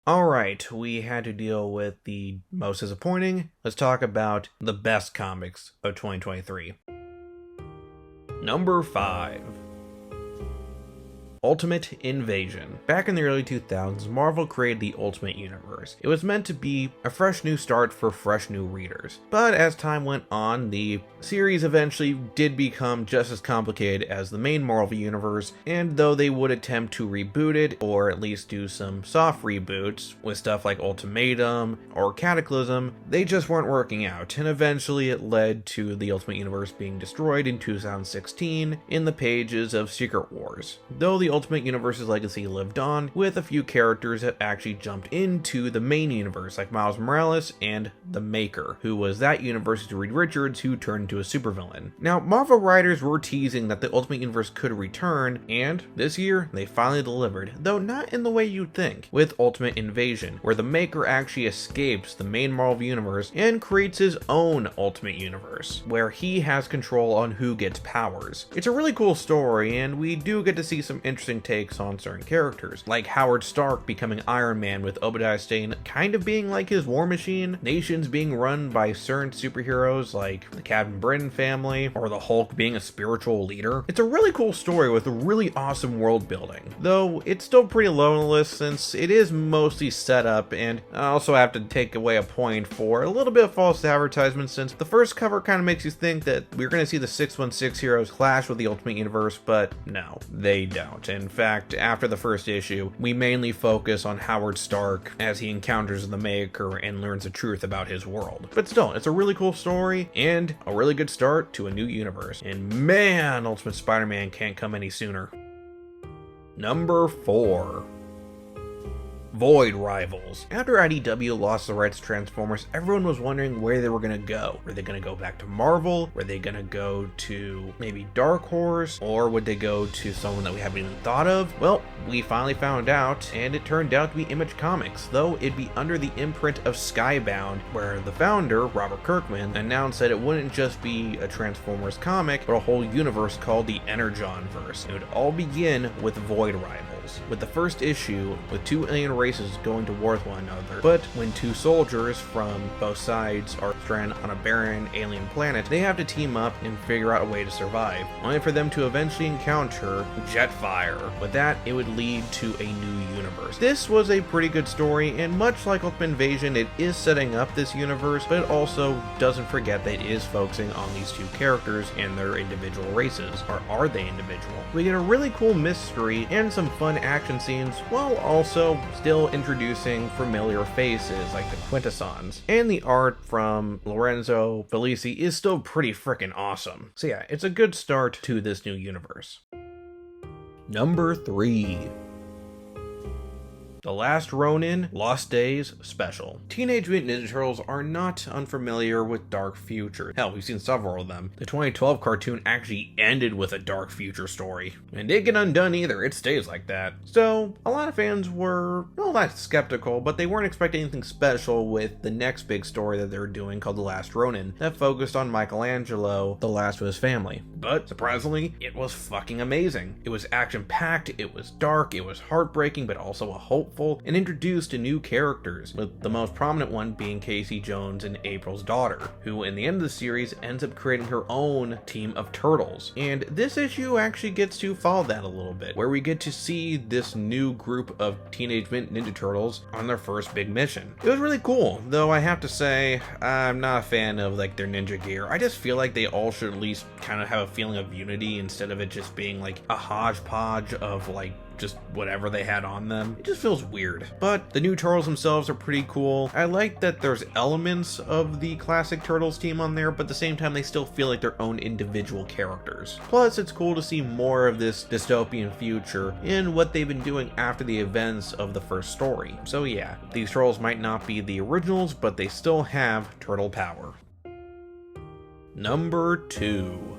Alright, we had to deal with the most disappointing. Let's talk about the best comics of 2023. Number 5. Ultimate Invasion. Back in the early 2000s, Marvel created the Ultimate Universe. It was meant to be a fresh new start for fresh new readers. But as time went on, the series eventually did become just as complicated as the main Marvel Universe, and though they would attempt to reboot it, or at least do some soft reboots with stuff like Ultimatum or Cataclysm, they just weren't working out, and eventually it led to the Ultimate Universe being destroyed in 2016 in the pages of Secret Wars. Though the Ultimate Universe's legacy lived on, with a few characters that actually jumped into the main universe, like Miles Morales and the Maker, who was that universe's Reed Richards, who turned into a supervillain. Now, Marvel writers were teasing that the Ultimate Universe could return, and this year, they finally delivered, though not in the way you'd think, with Ultimate Invasion, where the Maker actually escapes the main Marvel Universe and creates his own Ultimate Universe, where he has control on who gets powers. It's a really cool story, and we do get to see some interesting takes on certain characters, like Howard Stark becoming Iron Man with Obadiah Stane kind of being like his war machine, nations being run by certain superheroes like the Captain Britain family, or the Hulk being a spiritual leader. It's a really cool story with really awesome world building, though it's still pretty low on the list since it is mostly set up, and I also have to take away a point for a little bit of false advertisement since the first cover kind of makes you think that we're going to see the 616 heroes clash with the Ultimate Universe, but no, they don't. In fact, after the first issue, we mainly focus on Howard Stark as he encounters the Maker and learns the truth about his world. But still, it's a really cool story and a really good start to a new universe. And man, Ultimate Spider-Man can't come any sooner. Number 4. Void Rivals. After IDW lost the rights to Transformers, everyone was wondering where they were going to go. Were they going to go back to Marvel? Were they going to go to maybe Dark Horse? Or would they go to someone that we haven't even thought of? Well, we finally found out, and it turned out to be Image Comics, though it'd be under the imprint of Skybound, where the founder, Robert Kirkman, announced that it wouldn't just be a Transformers comic, but a whole universe called the Energonverse. It would all begin with Void Rivals, with the first issue with two alien races going to war with one another. But when two soldiers from both sides are stranded on a barren alien planet, they have to team up and figure out a way to survive, only for them to eventually encounter Jetfire. With that, it would lead to a new universe. This was a pretty good story, and much like Ultimate Invasion, it is setting up this universe, but it also doesn't forget that it is focusing on these two characters and their individual races. Or are they individual? We get a really cool mystery and some fun action scenes, while also still introducing familiar faces like the Quintessons. And the art from Lorenzo Bellisi is still pretty freaking awesome. So yeah, it's a good start to this new universe. Number 3. The Last Ronin Lost Days Special. Teenage Mutant Ninja Turtles are not unfamiliar with dark future. Hell, we've seen several of them. The 2012 cartoon actually ended with a dark future story. And didn't get undone either, it stays like that. So, a lot of fans were, well, not skeptical, but they weren't expecting anything special with the next big story that they're doing called The Last Ronin, that focused on Michelangelo, the last of his family. But, surprisingly, it was fucking amazing. It was action-packed, it was dark, it was heartbreaking, but also a hope and introduced to new characters, with the most prominent one being Casey Jones and April's daughter, who in the end of the series ends up creating her own team of turtles. And this issue actually gets to follow that a little bit, where we get to see this new group of Teenage Mutant Ninja Turtles on their first big mission. It was really cool, though I have to say, I'm not a fan of like their ninja gear. I just feel like they all should at least kind of have a feeling of unity instead of it just being like a hodgepodge of like just whatever they had on them. It just feels weird. But the new Turtles themselves are pretty cool. I like that there's elements of the classic Turtles team on there, but at the same time they still feel like their own individual characters. Plus, it's cool to see more of this dystopian future in what they've been doing after the events of the first story. So yeah, these Turtles might not be the originals, but they still have turtle power. Number 2.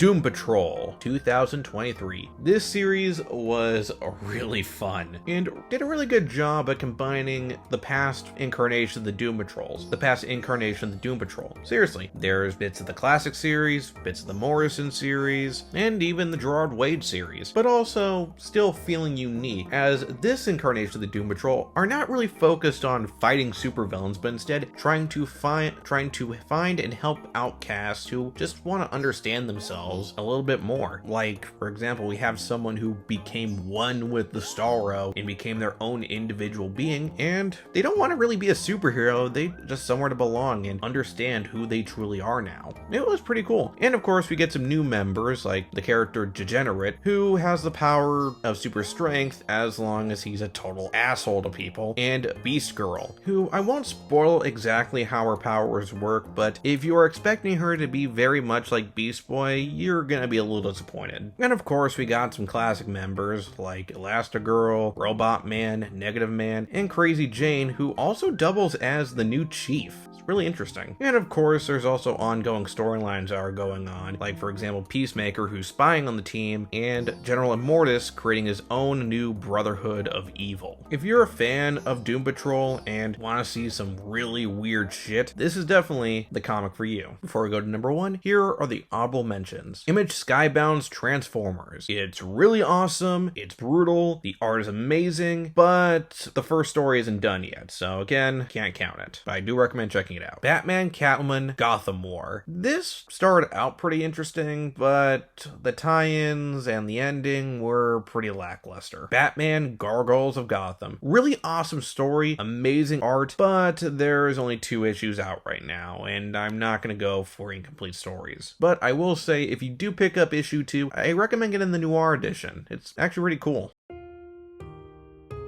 Doom Patrol 2023. This series was really fun and did a really good job at combining the past incarnation of the Doom Patrols, the past incarnation of the Doom Patrol. Seriously, there's bits of the classic series, bits of the Morrison series, and even the Gerard Way series, but also still feeling unique, as this incarnation of the Doom Patrol are not really focused on fighting supervillains, but instead trying to find and help outcasts who just want to understand themselves a little bit more. Like, for example, we have someone who became one with the Starro and became their own individual being, and they don't want to really be a superhero, they just somewhere to belong and understand who they truly are now. It was pretty cool. And of course, we get some new members, like the character Degenerate, who has the power of super strength as long as he's a total asshole to people, and Beast Girl, who I won't spoil exactly how her powers work, but if you are expecting her to be very much like Beast Boy, you're gonna be a little disappointed. And of course, we got some classic members like Elastigirl, Robot Man, Negative Man, and Crazy Jane, who also doubles as the new Chief. Really interesting. And of course, there's also ongoing storylines that are going on, like for example Peacemaker, who's spying on the team, and General Immortus creating his own new Brotherhood of Evil. If you're a fan of Doom Patrol and want to see some really weird shit, this is definitely the comic for you. Before we go to number 1, here are the honorable mentions. Image Skybound's Transformers. It's really awesome, it's brutal, the art is amazing, but the first story isn't done yet, so again, can't count it. But I do recommend checking it out. Batman, Catwoman, Gotham War. This started out pretty interesting, but the tie-ins and the ending were pretty lackluster. Batman, Gargoyles of Gotham. Really awesome story, amazing art, but there's only 2 issues out right now, and I'm not going to go for incomplete stories. But I will say, if you do pick up issue 2, I recommend getting the Noir edition. It's actually pretty cool.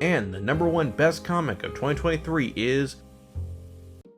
And the number 1 best comic of 2023 is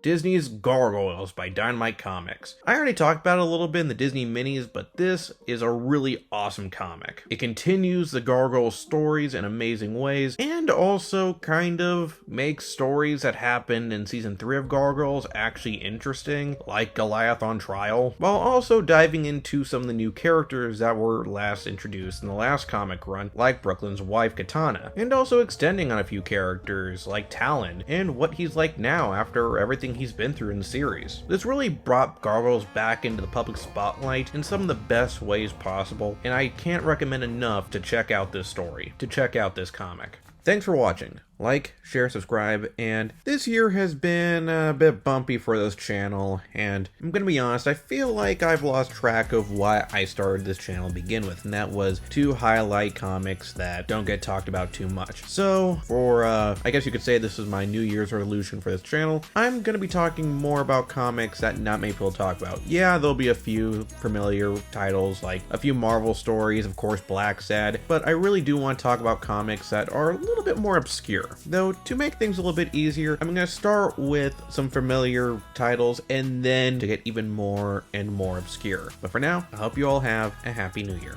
Disney's Gargoyles by Dynamite Comics. I already talked about it a little bit in the Disney minis, but this is a really awesome comic. It continues the Gargoyles stories in amazing ways, and also kind of makes stories that happened in season 3 of Gargoyles actually interesting, like Goliath on Trial, while also diving into some of the new characters that were last introduced in the last comic run, like Brooklyn's wife Katana, and also extending on a few characters like Talon, and what he's like now after everything he's been through in the series. This really brought Gargoyles back into the public spotlight in some of the best ways possible, and I can't recommend enough to check out this story, to check out this comic. Thanks for watching. Like, share, subscribe, and this year has been a bit bumpy for this channel, and I'm gonna be honest, I feel like I've lost track of why I started this channel to begin with, and that was to highlight comics that don't get talked about too much. So, for, I guess you could say this is my New Year's resolution for this channel, I'm gonna be talking more about comics that not many people talk about. Yeah, there'll be a few familiar titles, like a few Marvel stories, of course Black Sad, but I really do want to talk about comics that are a little bit more obscure. Though, to make things a little bit easier, I'm going to start with some familiar titles and then to get even more and more obscure. But for now, I hope you all have a happy new year.